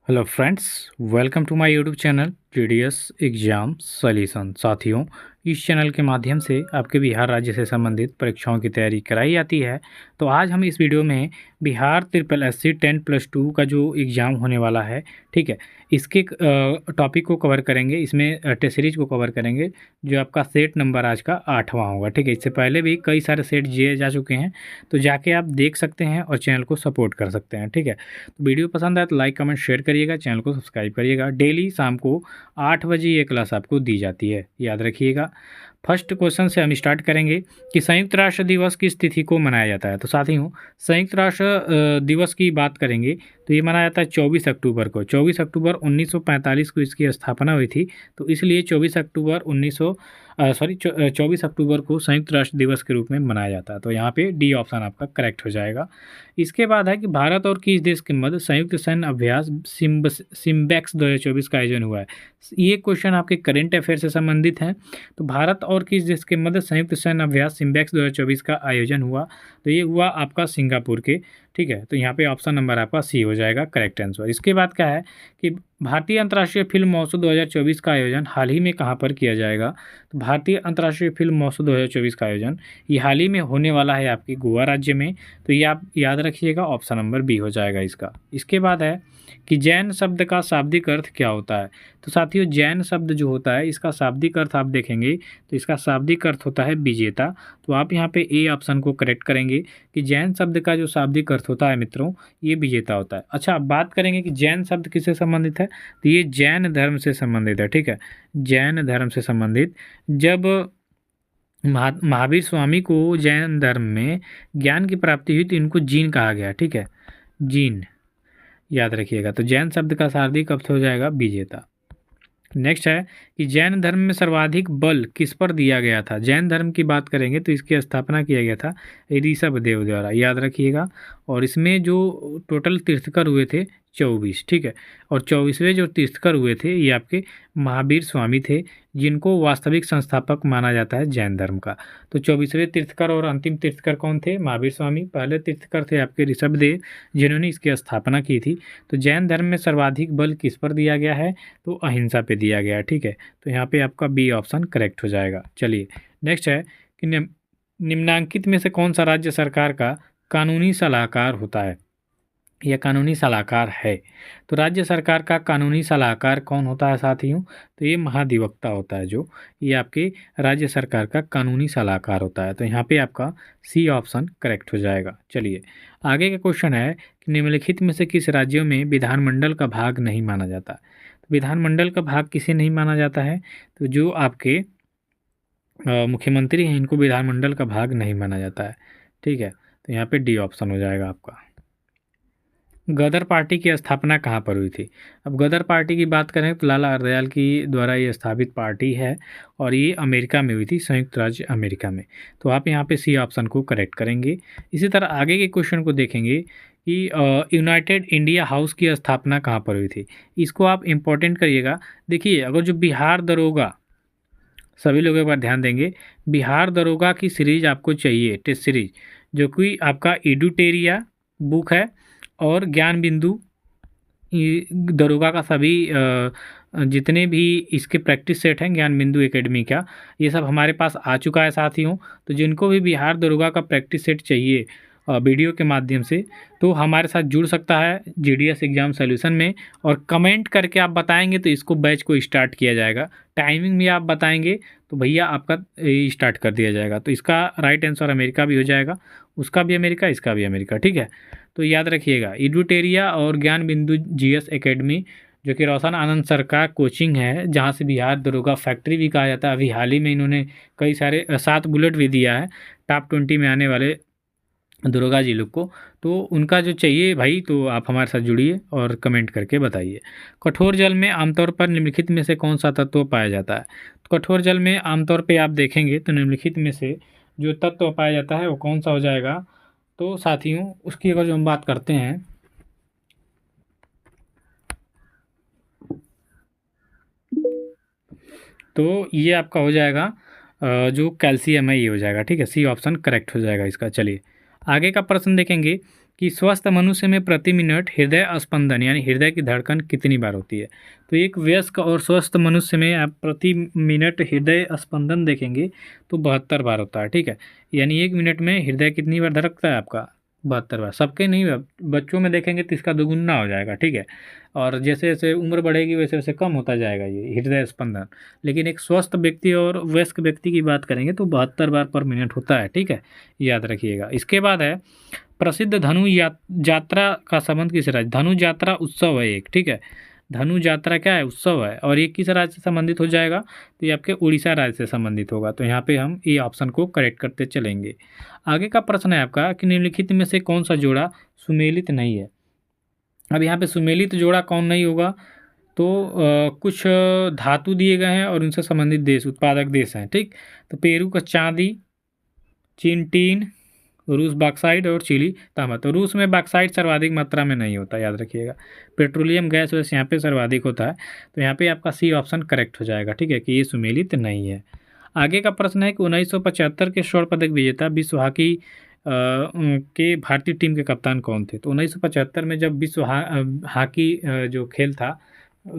Hello friends, welcome to my YouTube channel GDS exam solution. साथियों, इस channel के माध्यम से आपके बिहार राज्य से संबंधित परीक्षाओं की तैयारी कराई जाती है। तो आज हम इस वीडियो में बिहार ट्रिपल एससी 10+2 का जो एग्ज़ाम होने वाला है, ठीक है, इसके टॉपिक को कवर करेंगे। इसमें टेस्ट सीरीज को कवर करेंगे, जो आपका सेट नंबर आज का 8वां होगा। ठीक है, इससे पहले भी कई सारे सेट दिए जा चुके हैं, तो जाके आप देख सकते हैं और चैनल को सपोर्ट कर सकते हैं। ठीक है, तो वीडियो पसंद आए तो लाइक कमेंट शेयर करिएगा, चैनल को सब्सक्राइब करिएगा। डेली शाम को 8 बजे ये क्लास आपको दी जाती है, याद रखिएगा। फर्स्ट क्वेश्चन से हम स्टार्ट करेंगे कि संयुक्त राष्ट्र दिवस किस तिथि को मनाया जाता है। तो साथियों, संयुक्त राष्ट्र दिवस की बात करेंगे तो ये मनाया जाता है 24 अक्टूबर को। 24 अक्टूबर 1945 को इसकी स्थापना हुई थी, तो इसलिए 24 अक्टूबर को संयुक्त राष्ट्र दिवस के रूप में मनाया जाता है। तो यहाँ पे डी ऑप्शन आपका करेक्ट हो जाएगा। इसके बाद है कि भारत और किस देश के मध्य संयुक्त सैन्य अभ्यास सिम्बेक्स 2024 का आयोजन हुआ है। ये क्वेश्चन आपके करेंट अफेयर से संबंधित हैं। तो भारत और किस देश के मध्य संयुक्त सैन्य अभ्यास सिम्बेक्स 2024 का आयोजन हुआ, तो ये हुआ आपका सिंगापुर के। ठीक है, तो यहाँ पे ऑप्शन नंबर आपका सी हो जाएगा करेक्ट आंसर। इसके बाद क्या है कि भारतीय अंतर्राष्ट्रीय फिल्म महोत्सव 2024 का आयोजन हाल ही में कहाँ पर किया जाएगा। तो भारतीय अंतर्राष्ट्रीय फिल्म महोत्सव 2024 का आयोजन ये हाल ही में होने वाला है आपके गोवा राज्य में। तो ये आप याद रखिएगा, ऑप्शन नंबर बी हो जाएगा इसका। इसके बाद है कि जैन शब्द का शाब्दिक अर्थ क्या होता है। तो साथियों, जैन शब्द जो होता है इसका शाब्दिक अर्थ आप देखेंगे तो इसका शाब्दिक अर्थ होता है विजेता। तो आप यहाँ पे ए ऑप्शन को करेक्ट करेंगे कि जैन शब्द का जो शाब्दिक अर्थ होता है मित्रों, ये विजेता होता है। अच्छा, अब बात करेंगे कि जैन शब्द किससे संबंधित है, तो ये जैन धर्म से संबंधित है। ठीक है, जैन धर्म से संबंधित। जब महावीर स्वामी को जैन धर्म में ज्ञान की प्राप्ति हुई तो इनको जीन कहा गया। ठीक है, जीन याद रखिएगा। तो जैन शब्द का शाब्दिक अर्थ हो जाएगा विजेता। नेक्स्ट है कि जैन धर्म में सर्वाधिक बल किस पर दिया गया था। जैन धर्म की बात करेंगे तो इसकी स्थापना किया गया था ऋषभ देव द्वारा, याद रखिएगा। और इसमें जो टोटल तीर्थकर हुए थे 24। ठीक है, और 24वें जो तीर्थकर हुए थे ये आपके महावीर स्वामी थे, जिनको वास्तविक संस्थापक माना जाता है जैन धर्म का। तो 24वें तीर्थकर और अंतिम तीर्थकर कौन थे, महावीर स्वामी। पहले तीर्थकर थे आपके ऋषभ देव, जिन्होंने इसकी स्थापना की थी। तो जैन धर्म में सर्वाधिक बल किस पर दिया गया है, तो अहिंसा पे दिया गया है। ठीक है, तो यहाँ पे आपका बी ऑप्शन करेक्ट हो जाएगा। चलिए, नेक्स्ट है कि निम्नांकित में से कौन सा राज्य सरकार का कानूनी सलाहकार होता है या कानूनी सलाहकार है। तो राज्य सरकार का कानूनी सलाहकार कौन होता है साथियों, तो ये महाधिवक्ता होता है, जो ये आपके राज्य सरकार का कानूनी सलाहकार होता है। तो यहाँ पे आपका सी ऑप्शन करेक्ट हो जाएगा। चलिए, आगे का क्वेश्चन है कि निम्नलिखित में से किस राज्यों में विधानमंडल का भाग नहीं माना जाता। तो विधानमंडल का भाग किसे नहीं माना जाता है, तो जो आपके मुख्यमंत्री हैं इनको विधानमंडल का भाग नहीं माना जाता है। ठीक है, तो यहाँ पे डी ऑप्शन हो जाएगा आपका। गदर पार्टी की स्थापना कहाँ पर हुई थी। अब गदर पार्टी की बात करें तो लाला हरदयाल की द्वारा ये स्थापित पार्टी है और ये अमेरिका में हुई थी, संयुक्त राज्य अमेरिका में। तो आप यहाँ पे सी ऑप्शन को करेक्ट करेंगे। इसी तरह आगे के क्वेश्चन को देखेंगे कि यूनाइटेड इंडिया हाउस की स्थापना कहाँ पर हुई थी। इसको आप इम्पोर्टेंट करिएगा। देखिए, अगर जो बिहार दरोगा, सभी लोग एक बार ध्यान देंगे, बिहार दरोगा की सीरीज आपको चाहिए, टेस्ट सीरीज, जो कि आपका एडुटेरिया बुक है और ज्ञान बिंदु, दरोगा का सभी जितने भी इसके प्रैक्टिस सेट हैं ज्ञान बिंदु एकेडमी का, ये सब हमारे पास आ चुका है साथियों। तो जिनको भी बिहार दरोगा का प्रैक्टिस सेट चाहिए वीडियो के माध्यम से, तो हमारे साथ जुड़ सकता है जीडीएस एग्जाम सॉल्यूशन में, और कमेंट करके आप बताएंगे तो इसको बैच को स्टार्ट किया जाएगा। टाइमिंग भी आप बताएंगे तो भैया आपका स्टार्ट कर दिया जाएगा। तो इसका राइट आंसर अमेरिका भी हो जाएगा, उसका भी अमेरिका, इसका भी अमेरिका। ठीक है, तो याद रखिएगा, एडुटेरिया और ज्ञान बिंदु जीएस एकेडमी, जो कि रोशन आनंद सर का कोचिंग है, जहाँ से बिहार दरोगा फैक्ट्री भी कहा जाता है। अभी हाल ही में इन्होंने कई सारे 7 बुलेट भी दिया है टॉप 20 में आने वाले दरोगा जी लोग को। तो उनका जो चाहिए भाई, तो आप हमारे साथ जुड़िए और कमेंट करके बताइए। कठोर जल में आमतौर पर निम्नलिखित में से कौन सा तत्व पाया जाता है। तो कठोर जल में आमतौर पे आप देखेंगे तो निम्नलिखित में से जो तत्व पाया जाता है वो कौन सा हो जाएगा। तो साथियों, उसकी अगर जो हम बात करते हैं, तो ये आपका हो जाएगा जो कैल्शियम है, ये हो जाएगा। ठीक है, सी ऑप्शन करेक्ट हो जाएगा इसका। चलिए, आगे का प्रश्न देखेंगे कि स्वस्थ मनुष्य में प्रति मिनट हृदय स्पंदन यानी हृदय की धड़कन कितनी बार होती है। तो एक वयस्क और स्वस्थ मनुष्य में आप प्रति मिनट हृदय स्पंदन देखेंगे तो 72 बार होता है, ठीक है। यानी 1 मिनट में हृदय कितनी बार धड़कता है आपका, 72 बार। सबके नहीं, बच्चों में देखेंगे तो इसका दोगुना हो जाएगा, ठीक है। और जैसे जैसे उम्र बढ़ेगी वैसे वैसे कम होता जाएगा ये हृदय स्पंदन। लेकिन एक स्वस्थ व्यक्ति और वयस्क व्यक्ति की बात करेंगे तो 72 बार पर मिनट होता है, ठीक है, याद रखिएगा। इसके बाद है प्रसिद्ध धनु यात्रा का संबंध किस राज्य, धनु यात्रा उत्सव है एक, ठीक है। धनु यात्रा क्या है, उत्सव है, और ये किस राज्य से संबंधित हो जाएगा, तो ये आपके उड़ीसा राज्य से संबंधित होगा। तो यहाँ पे हम ये ऑप्शन को करेक्ट करते चलेंगे। आगे का प्रश्न है आपका कि निम्नलिखित में से कौन सा जोड़ा सुमेलित नहीं है। अब यहाँ पे सुमेलित जोड़ा कौन नहीं होगा, तो कुछ धातु दिए गए हैं और उनसे संबंधित देश, उत्पादक देश हैं, ठीक। तो पेरू का चांदी, चीन टीन, रूस बॉक्साइट और चिली तांबा। तो रूस में बॉक्साइट सर्वाधिक मात्रा में नहीं होता, याद रखिएगा। पेट्रोलियम गैस वैसे यहाँ पे सर्वाधिक होता है। तो यहाँ पे आपका सी ऑप्शन करेक्ट हो जाएगा, ठीक है, कि ये सुमेलित नहीं है। आगे का प्रश्न है कि 1975 के स्वर्ण पदक विजेता विश्व हॉकी के भारतीय टीम के कप्तान कौन थे। तो 1975 में जब विश्व हॉकी जो खेल था,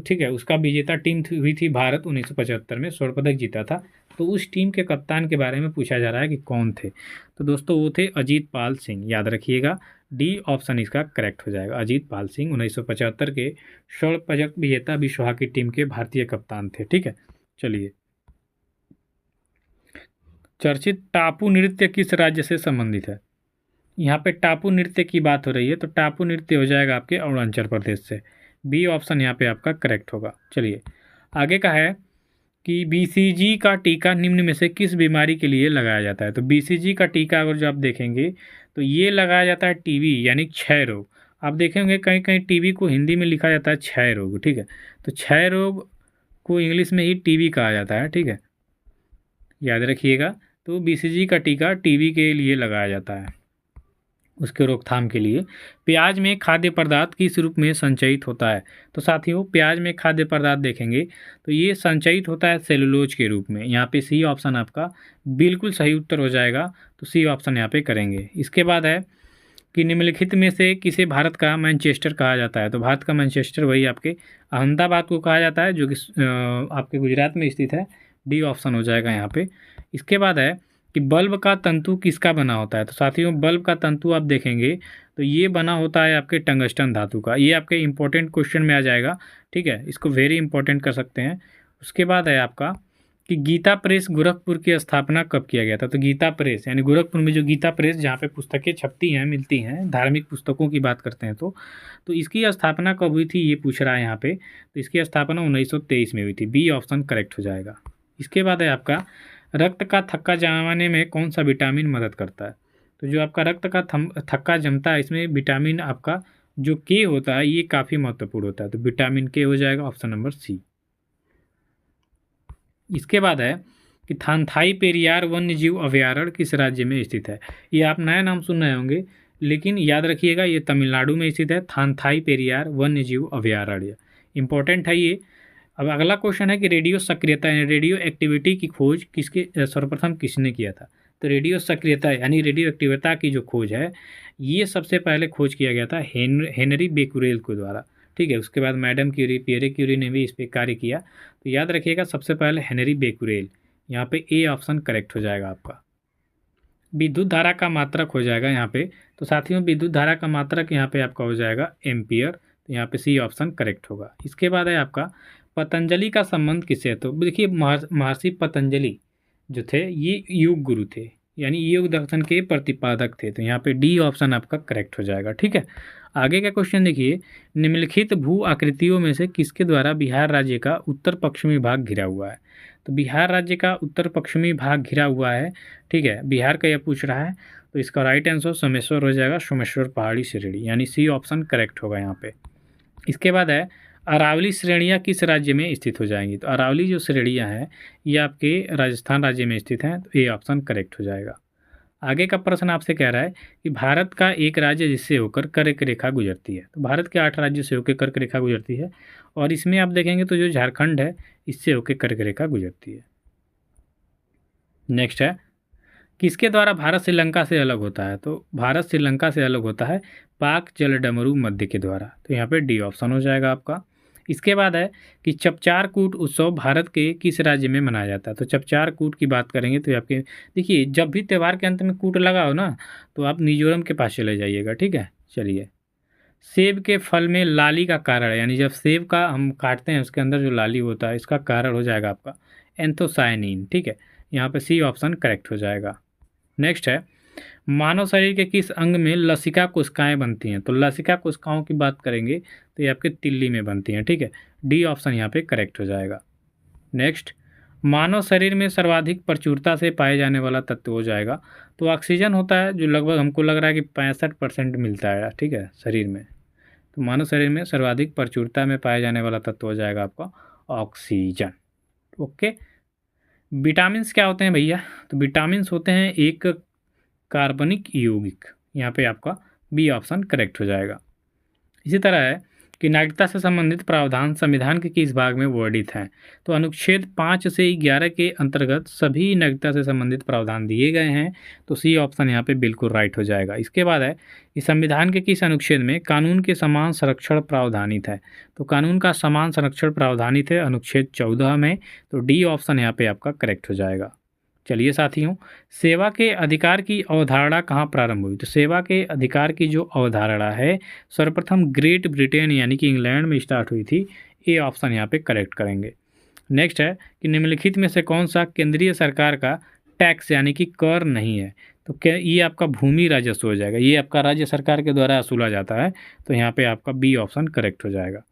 ठीक है, उसका विजेता टीम हुई थी भारत, 1975 में स्वर्ण पदक जीता था। तो उस टीम के कप्तान के बारे में पूछा जा रहा है कि कौन थे। तो दोस्तों वो थे अजीत पाल सिंह, याद रखिएगा। डी ऑप्शन इसका करेक्ट हो जाएगा, अजीत पाल सिंह 1975 के स्वर्ण पदक विजेता विश्व हॉकी टीम के भारतीय कप्तान थे, ठीक है। चलिए, चर्चित टापू नृत्य किस राज्य से संबंधित है। यहाँ पे टापू नृत्य की बात हो रही है, तो टापू नृत्य हो जाएगा आपके अरुणाचल प्रदेश से। बी ऑप्शन यहाँ पे आपका करेक्ट होगा। चलिए, आगे का है कि बीसीजी का टीका निम्न में से किस बीमारी के लिए लगाया जाता है। तो बीसीजी का टीका अगर जो आप देखेंगे तो ये लगाया जाता है टीबी यानी क्षय रोग। आप देखेंगे कहीं कहीं टीबी को हिंदी में लिखा जाता है क्षय रोग, ठीक है। तो क्षय रोग को इंग्लिश में ही टीबी कहा जाता है, ठीक है, याद रखिएगा। तो बीसीजी का टीका टीबी के लिए लगाया जाता है, उसके रोकथाम के लिए। प्याज में खाद्य पदार्थ किस रूप में संचयित होता है। तो साथियों, प्याज में खाद्य पदार्थ देखेंगे तो ये संचयित होता है सेलुलोज के रूप में। यहाँ पे सी ऑप्शन आपका बिल्कुल सही उत्तर हो जाएगा। तो सी ऑप्शन यहाँ पे करेंगे। इसके बाद है कि निम्नलिखित में से किसे भारत का मैनचेस्टर कहा जाता है। तो भारत का मैनचेस्टर वही आपके अहमदाबाद को कहा जाता है, जो कि आपके गुजरात में स्थित है। डी ऑप्शन हो जाएगा यहाँ पे। इसके बाद है कि बल्ब का तंतु किसका बना होता है। तो साथियों, बल्ब का तंतु आप देखेंगे तो ये बना होता है आपके टंगस्टन धातु का। ये आपके इंपॉर्टेंट क्वेश्चन में आ जाएगा, ठीक है, इसको वेरी इंपॉर्टेंट कर सकते हैं। उसके बाद है आपका कि गीता प्रेस गोरखपुर की स्थापना कब किया गया था। तो गीता प्रेस यानी गोरखपुर में जो गीता प्रेस जहाँ पे पुस्तकें छपती हैं, मिलती हैं, धार्मिक पुस्तकों की बात करते हैं, तो इसकी स्थापना कब हुई थी ये पूछ रहा है यहाँ पे। तो इसकी स्थापना 1923 में हुई थी। बी ऑप्शन करेक्ट हो जाएगा। इसके बाद है आपका रक्त का थक्का जमाने में कौन सा विटामिन मदद करता है। तो जो आपका रक्त का थक्का जमता है, इसमें विटामिन आपका जो के होता है ये काफ़ी महत्वपूर्ण होता है। तो विटामिन के हो जाएगा ऑप्शन नंबर सी। इसके बाद है कि थानथाई पेरियार वन्य जीव अभयारण्य किस राज्य में स्थित है। ये आप नया नाम सुन रहे होंगे, लेकिन याद रखिएगा ये तमिलनाडु में स्थित है। थानथाई पेरियार वन्य जीव अभयारण्य इंपॉर्टेंट है ये। अब अगला क्वेश्चन है कि रेडियो सक्रियता यानी रेडियो एक्टिविटी की खोज किसके सर्वप्रथम किसने किया था। तो रेडियो सक्रियता यानी रेडियो एक्टिविता की जो खोज है ये सबसे पहले खोज किया गया था हेनरी बेकुरेल के द्वारा, ठीक है। उसके बाद मैडम क्यूरी, पियरे क्यूरी ने भी इस पर कार्य किया। तो याद रखिएगा सबसे पहले हेनरी बेकुरेल, यहाँ पे ए ऑप्शन करेक्ट हो जाएगा आपका। विद्युत धारा का मात्रक हो जाएगा यहाँ पे। तो साथियों, विद्युत धारा का मात्रक यहाँ पे आपका हो जाएगा एम्पियर। तो यहाँ पे सी ऑप्शन करेक्ट होगा। इसके बाद है आपका पतंजलि का संबंध किससे है। तो देखिए महर्षि पतंजलि जो थे ये योग गुरु थे, यानी योग दर्शन के प्रतिपादक थे। तो यहाँ पे डी ऑप्शन आपका करेक्ट हो जाएगा, ठीक है। आगे का क्वेश्चन देखिए, निम्नलिखित भू आकृतियों में से किसके द्वारा बिहार राज्य का उत्तर पश्चिमी भाग घिरा हुआ है। तो बिहार राज्य का उत्तर पश्चिमी भाग घिरा हुआ है, ठीक है, बिहार का यह पूछ रहा है। तो इसका राइट आंसर सोमेश्वर हो जाएगा, सोमेश्वर पहाड़ी श्रेणी, यानी सी ऑप्शन करेक्ट होगा यहाँ पे। इसके बाद है अरावली श्रेणियाँ किस राज्य में स्थित हो जाएंगी। तो अरावली जो श्रेणियाँ हैं ये आपके राजस्थान राज्य में स्थित हैं। तो ए ऑप्शन करेक्ट हो जाएगा। आगे का प्रश्न आपसे कह रहा है कि भारत का एक राज्य जिससे होकर कर्क रेखा गुजरती है। तो भारत के 8 राज्यों से होकर कर्क रेखा गुजरती है, और इसमें आप देखेंगे तो जो झारखंड है इससे होकर कर्क रेखा गुजरती है। नेक्स्ट है किसके द्वारा भारत श्रीलंका से अलग होता है? तो भारत श्रीलंका से अलग होता है पाक जलडमरू मध्य के द्वारा। तो यहाँ पे डी ऑप्शन हो जाएगा आपका। इसके बाद है कि चपचार कूट उत्सव भारत के किस राज्य में मनाया जाता है? तो चपचार कूट की बात करेंगे तो आपके देखिए, जब भी त्यौहार के अंत में कूट लगा हो ना, तो आप मिजोरम के पास चले जाइएगा, ठीक है। चलिए, सेब के फल में लाली का कारण, यानी जब सेब का हम काटते हैं उसके अंदर जो लाली होता है, इसका कारण हो जाएगा आपका एंथोसायनिन, ठीक है। यहाँ पे सी ऑप्शन करेक्ट हो जाएगा। नेक्स्ट है, मानव शरीर के किस अंग में लसिका कोशिकाएं बनती हैं? तो लसिका कोशिकाओं की बात करेंगे तो ये आपके तिल्ली में बनती हैं, ठीक है। डी ऑप्शन यहाँ पे करेक्ट हो जाएगा। नेक्स्ट, मानव शरीर में सर्वाधिक प्रचुरता से पाए जाने वाला तत्व हो जाएगा, तो ऑक्सीजन होता है, जो लगभग हमको लग रहा है कि 65% मिलता है, ठीक है, शरीर में। तो मानव शरीर में सर्वाधिक प्रचुरता में पाए जाने वाला तत्व हो जाएगा आपका ऑक्सीजन। ओके, विटामिन्स क्या होते हैं भैया? तो विटामिन्स होते हैं एक कार्बनिक यौगिक, यहाँ पे आपका बी ऑप्शन करेक्ट हो जाएगा। इसी तरह है कि नागरिकता से संबंधित प्रावधान संविधान के किस भाग में वर्णित हैं? तो अनुच्छेद 5 से 11 के अंतर्गत सभी नागरिकता से संबंधित प्रावधान दिए गए हैं, तो सी ऑप्शन यहाँ पे बिल्कुल राइट हो जाएगा। इसके बाद है कि संविधान के किस अनुच्छेद में कानून के समान संरक्षण प्रावधानित है? तो कानून का समान संरक्षण प्रावधानित है अनुच्छेद 14 में, तो डी ऑप्शन यहाँ पे आपका करेक्ट हो जाएगा। चलिए साथियों, सेवा के अधिकार की अवधारणा कहाँ प्रारंभ हुई? तो सेवा के अधिकार की जो अवधारणा है सर्वप्रथम ग्रेट ब्रिटेन यानी कि इंग्लैंड में स्टार्ट हुई थी। ए ऑप्शन यहाँ पे करेक्ट करेंगे। नेक्स्ट है कि निम्नलिखित में से कौन सा केंद्रीय सरकार का टैक्स यानी कि कर नहीं है? तो क्या ये आपका भूमि राजस्व हो जाएगा, ये आपका राज्य सरकार के द्वारा वसूला जाता है, तो यहाँ पे आपका बी ऑप्शन करेक्ट हो जाएगा।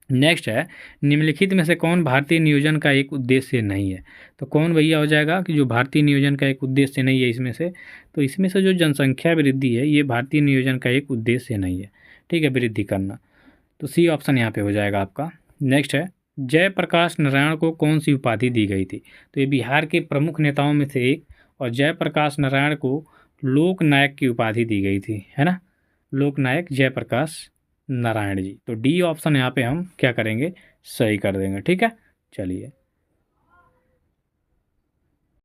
नेक्स्ट है, निम्नलिखित में से कौन भारतीय नियोजन का एक उद्देश्य नहीं है? तो कौन भैया हो जाएगा कि जो भारतीय नियोजन का एक उद्देश्य नहीं है इसमें से? तो इसमें से जो जनसंख्या वृद्धि है ये भारतीय नियोजन का एक उद्देश्य नहीं है, ठीक है, वृद्धि करना। तो सी ऑप्शन यहाँ पे हो जाएगा आपका। नेक्स्ट है, जयप्रकाश नारायण को कौन सी उपाधि दी गई थी? तो ये बिहार के प्रमुख नेताओं में से एक, और जयप्रकाश नारायण को लोकनायक की उपाधि दी गई थी, है ना, लोकनायक जयप्रकाश नारायण जी। तो डी ऑप्शन यहाँ पे हम क्या करेंगे, सही कर देंगे, ठीक है। चलिए।